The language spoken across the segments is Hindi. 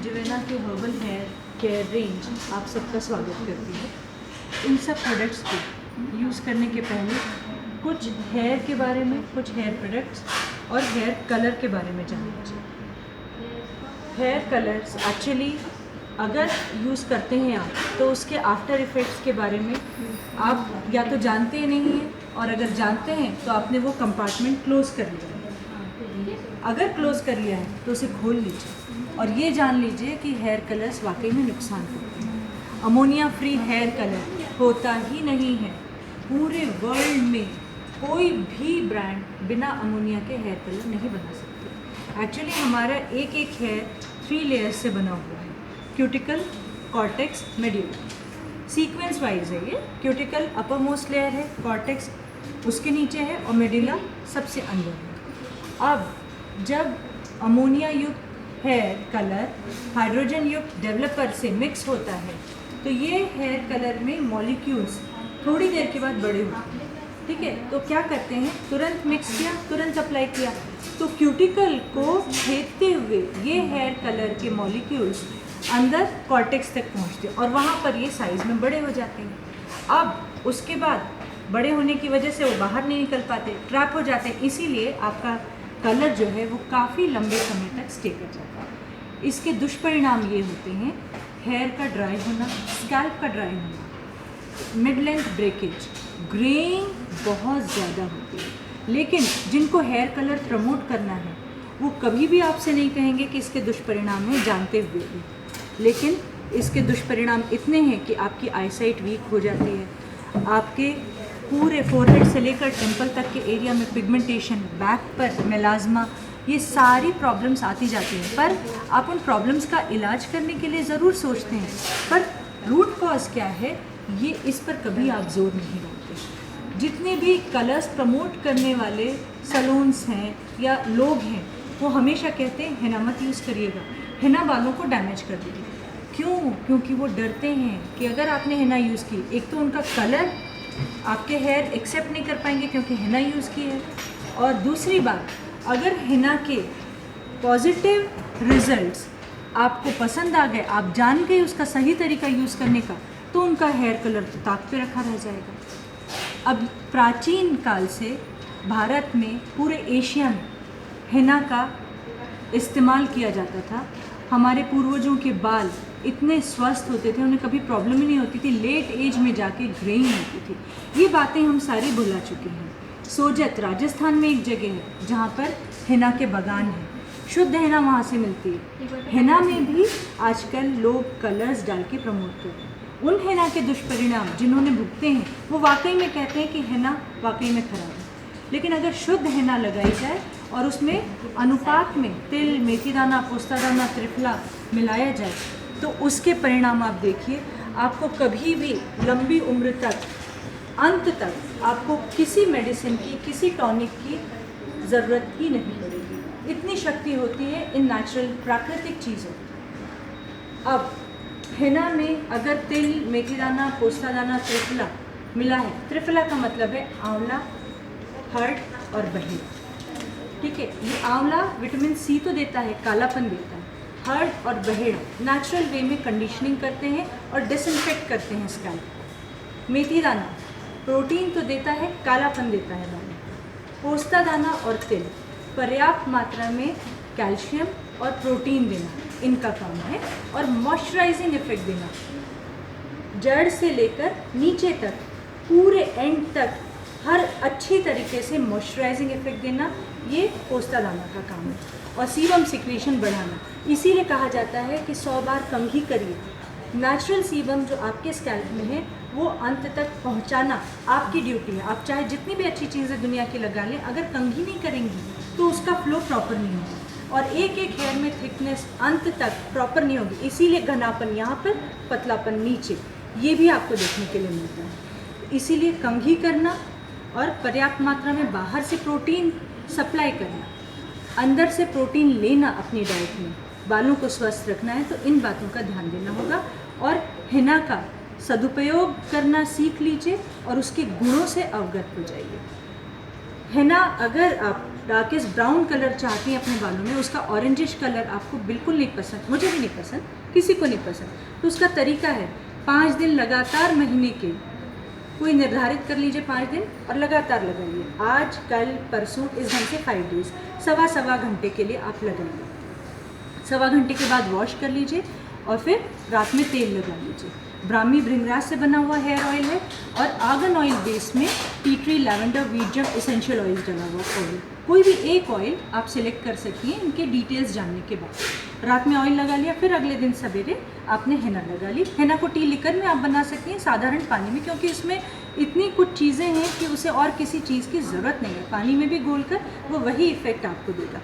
जिवेना के हर्बल हेयर केयर रेंज आप सबका स्वागत करती है। इन सब प्रोडक्ट्स को यूज़ करने के पहले कुछ हेयर के बारे में, कुछ हेयर प्रोडक्ट्स और हेयर कलर के बारे में जान लीजिए। हेयर कलर्स एक्चुअली अगर यूज़ करते हैं आप तो उसके आफ्टर इफ़ेक्ट्स के बारे में आप या तो जानते नहीं हैं, और अगर जानते हैं तो आपने वो कंपार्टमेंट क्लोज़ कर लिया है। अगर क्लोज़ कर लिया है तो उसे खोल लीजिए और ये जान लीजिए कि हेयर कलर्स वाकई में नुकसान करते हैं। अमोनिया फ्री हेयर कलर होता ही नहीं है। पूरे वर्ल्ड में कोई भी ब्रांड बिना अमोनिया के हेयर कलर नहीं बना सकते। एक्चुअली हमारा एक एक हेयर 3 लेयर्स से बना हुआ है। Cuticle, cortex, medulla, sequence wise है ये। क्यूटिकल अपर मोस्ट लेयर है, कॉर्टेक्स उसके नीचे है और मेडुला सबसे अंदर है। अब जब अमोनिया युक्त हेयर कलर हाइड्रोजन युक्त डेवलपर से मिक्स होता है तो ये हेयर कलर में मॉलिक्यूल्स थोड़ी देर के बाद बड़े होते हैं। ठीक है, तो क्या करते हैं, तुरंत मिक्स किया, तुरंत अप्लाई किया, तो क्यूटिकल को छेदते हुए ये हेयर कलर के मॉलिक्यूल्स अंदर कॉर्टेक्स तक पहुंचते हैं और वहाँ पर ये साइज़ में बड़े हो जाते हैं। अब उसके बाद बड़े होने की वजह से वो बाहर नहीं निकल पाते, ट्रैप हो जाते हैं, इसीलिए आपका कलर जो है वो काफ़ी लंबे समय तक स्टे कर जाता है। इसके दुष्परिणाम ये होते हैं, हेयर का ड्राई होना, स्कैल्प का ड्राई होना, मिड लेंथ ब्रेकेज, ग्रेइंग बहुत ज़्यादा होती है। लेकिन जिनको हेयर कलर प्रमोट करना है वो कभी भी आपसे नहीं कहेंगे कि इसके दुष्परिणाम हैं, जानते हुए भी। लेकिन इसके दुष्परिणाम इतने हैं कि आपकी आईसाइट वीक हो जाती है, आपके पूरे फोरहेड से लेकर टेम्पल तक के एरिया में पिगमेंटेशन, बैक पर मेलाज्मा, ये सारी प्रॉब्लम्स आती जाती हैं। पर आप उन प्रॉब्लम्स का इलाज करने के लिए ज़रूर सोचते हैं, पर रूट कॉज क्या है ये इस पर कभी आप जोर नहीं डालते। जितने भी कलर्स प्रमोट करने वाले सैलून्स हैं या लोग हैं वो हमेशा कहते हैं हिना मत यूज़ करिएगा, हिना बालों को डैमेज कर देगी। क्यों? क्योंकि वो डरते हैं कि अगर आपने हिना यूज़ की, एक तो उनका कलर आपके हेयर एक्सेप्ट नहीं कर पाएंगे क्योंकि हिना यूज़ की है, और दूसरी बात, अगर हिना के पॉजिटिव रिजल्ट्स आपको पसंद आ गए, आप जान गए उसका सही तरीका यूज़ करने का, तो उनका हेयर कलर तो ताक पे रखा रह जाएगा। अब प्राचीन काल से भारत में, पूरे एशिया में हिना का इस्तेमाल किया जाता था। हमारे पूर्वजों के बाल इतने स्वस्थ होते थे, उन्हें कभी प्रॉब्लम ही नहीं होती थी, लेट एज में जाके ग्रेइंग होती थी। ये बातें हम सारी भुला चुके हैं। सोजत राजस्थान में एक जगह है जहाँ पर हिना के बागान हैं, शुद्ध हिना वहाँ से मिलती है। हिना में भी आजकल लोग कलर्स डाल के प्रमोट करते हैं। उन हिना के दुष्परिणाम जिन्होंने भुगते हैं वो वाकई में कहते हैं कि हिना वाकई में खराब है। लेकिन अगर शुद्ध हिना लगाई जाए और उसमें अनुपात में तिल, मेथी दाना, पोस्ता दाना, त्रिफला मिलाया जाए तो उसके परिणाम आप देखिए। आपको कभी भी लंबी उम्र तक, अंत तक आपको किसी मेडिसिन की, किसी टॉनिक की ज़रूरत ही नहीं पड़ेगी। इतनी शक्ति होती है इन नेचुरल प्राकृतिक चीज़ों। अब हिना में अगर तिल, मेथी दाना, पोस्ता दाना, त्रिफला मिला है, त्रिफला का मतलब है आंवला, हर्ड और बहेड़ा। ठीक है, ये आंवला विटामिन सी तो देता है, कालापन देता है। हर्ड और बहेड़ा नेचुरल वे में कंडीशनिंग करते हैं और डिसइंफेक्ट करते हैं स्कैल्प। मेथी दाना प्रोटीन तो देता है, कालापन देता है बालों। पोस्ता दाना और तिल पर्याप्त मात्रा में कैल्शियम और प्रोटीन देना इनका काम है, और मॉइस्चराइजिंग इफेक्ट देना, जड़ से लेकर नीचे तक, पूरे एंड तक हर अच्छी तरीके से मॉइस्चराइजिंग इफेक्ट देना, ये पोस्ता दाना का काम है। और सीबम सिक्रीशन बढ़ाना, इसीलिए कहा जाता है कि 100 बार कंघी करिए। नेचुरल सीबम जो आपके स्कैल्प में है वो अंत तक पहुंचाना आपकी ड्यूटी है। आप चाहे जितनी भी अच्छी चीज़ें दुनिया की लगा लें, अगर कंघी नहीं करेंगी तो उसका फ्लो प्रॉपर नहीं होगा और एक एक हेयर में थिकनेस अंत तक प्रॉपर नहीं होगी। इसीलिए घनापन यहाँ पर, पतलापन नीचे, ये भी आपको देखने के लिए मिलता है। इसीलिए कंघी करना और पर्याप्त मात्रा में बाहर से प्रोटीन सप्लाई करना, अंदर से प्रोटीन लेना अपनी डाइट में, बालों को स्वस्थ रखना है तो इन बातों का ध्यान देना होगा। और हिना का सदुपयोग करना सीख लीजिए और उसके गुणों से अवगत हो जाइए। हिना अगर आप डार्केस्ट ब्राउन कलर चाहती हैं अपने बालों में, उसका ऑरेंजिश कलर आपको बिल्कुल नहीं पसंद, मुझे भी नहीं पसंद, किसी को नहीं पसंद, तो उसका तरीका है 5 दिन लगातार महीने के कोई निर्धारित कर लीजिए 5 दिन और लगातार लगाइए। आज कल परसों इस ढंग से 5 डेज, सवा घंटे के लिए आप लगाइए। सवा घंटे के बाद वॉश कर लीजिए और फिर रात में तेल लगा लीजिए। ब्राह्मी भृंगराज से बना हुआ हेयर ऑयल है और आर्गन ऑयल बेस में टी ट्री, लैवेंडर, व्हीट जम एसेंशियल ऑयल डला हुआ ऑयल। कोई भी एक ऑयल आप सिलेक्ट कर सकती हैं इनके डिटेल्स जानने के बाद। रात में ऑयल लगा लिया, फिर अगले दिन सवेरे आपने हेना लगा ली। हेना को टी लिकर में आप बना सकती हैं साधारण पानी में, क्योंकि इसमें इतनी कुछ चीज़ें हैं कि उसे और किसी चीज़ की ज़रूरत नहीं है। पानी में भी घोलकर वो वही इफ़ेक्ट आपको देगा।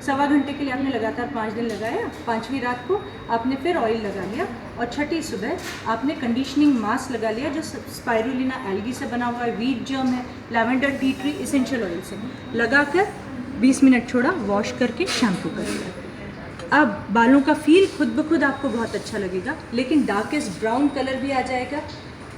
सवा घंटे के लिए आपने लगातार 5 दिन लगाया, 5वीं रात को आपने फिर ऑयल लगा लिया और छठी सुबह आपने कंडीशनिंग मास्क लगा लिया जो स्पाइरुलिना एल्गी से बना हुआ है, व्हीट जर्म है, lavender, tea tree essential oil से लगाकर 20 मिनट छोड़ा, वॉश करके शैम्पू कर लिया। अब बालों का फील खुद ब खुद आपको बहुत अच्छा लगेगा, लेकिन डार्केस्ट ब्राउन कलर भी आ जाएगा।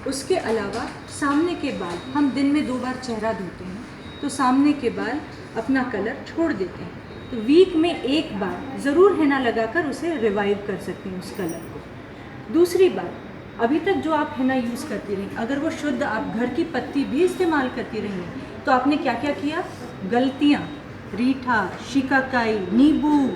उसके अलावा सामने के बाल, हम दिन में 2 बार चेहरा धोते हैं तो सामने के बाल अपना कलर छोड़ देते हैं, तो वीक में 1 बार ज़रूर हेना लगाकर उसे रिवाइव कर सकते हैं उस कलर को। दूसरी बात, अभी तक जो आप हेना यूज़ करती रही, अगर वो शुद्ध आप घर की पत्ती भी इस्तेमाल करती रही हैं तो आपने क्या क्या किया, गलतियाँ, रीठा, शिकाकाई, नींबू,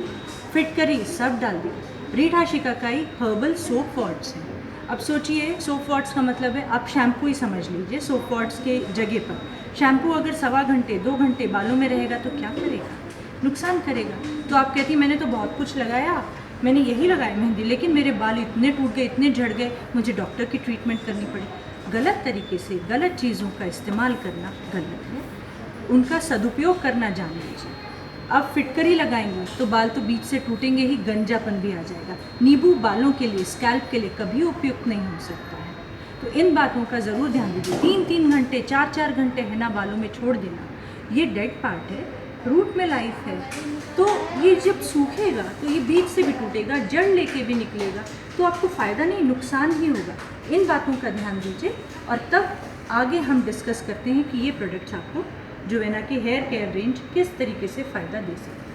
फिटकरी सब डाल दिया। रीठा शिकाकाई हर्बल सोप वॉट्स हैं। अब सोचिए, सोप वॉट्स का मतलब है आप शैम्पू ही समझ लीजिए सोप वॉट्स के जगह पर। शैम्पू अगर सवा घंटे 2 घंटे बालों में रहेगा तो क्या करेगा, नुकसान करेगा। तो आप कहती मैंने तो बहुत कुछ लगाया, मैंने यही लगाया मेहंदी, लेकिन मेरे बाल इतने टूट गए, इतने झड़ गए, मुझे डॉक्टर की ट्रीटमेंट करनी पड़ी। गलत तरीके से गलत चीज़ों का इस्तेमाल करना गलत है, उनका सदुपयोग करना जान लीजिए। अब फिटकरी लगाएंगे तो बाल तो बीच से टूटेंगे ही, गंजापन भी आ जाएगा। नींबू बालों के लिए, स्कैल्प के लिए कभी उपयुक्त नहीं हो सकता है, तो इन बातों का ज़रूर ध्यान दीजिए। 3-3 घंटे 4-4 घंटे हेना बालों में छोड़ देना, ये डेड पार्ट है, रूट में लाइफ है, तो ये जब सूखेगा तो ये बीच से भी टूटेगा, जड़ लेके भी निकलेगा, तो आपको फ़ायदा नहीं नुकसान ही होगा। इन बातों का ध्यान दीजिए और तब आगे हम डिस्कस करते हैं कि ये प्रोडक्ट्स आपको जुवेना के हेयर केयर रेंज किस तरीके से फ़ायदा दे सकते हैं।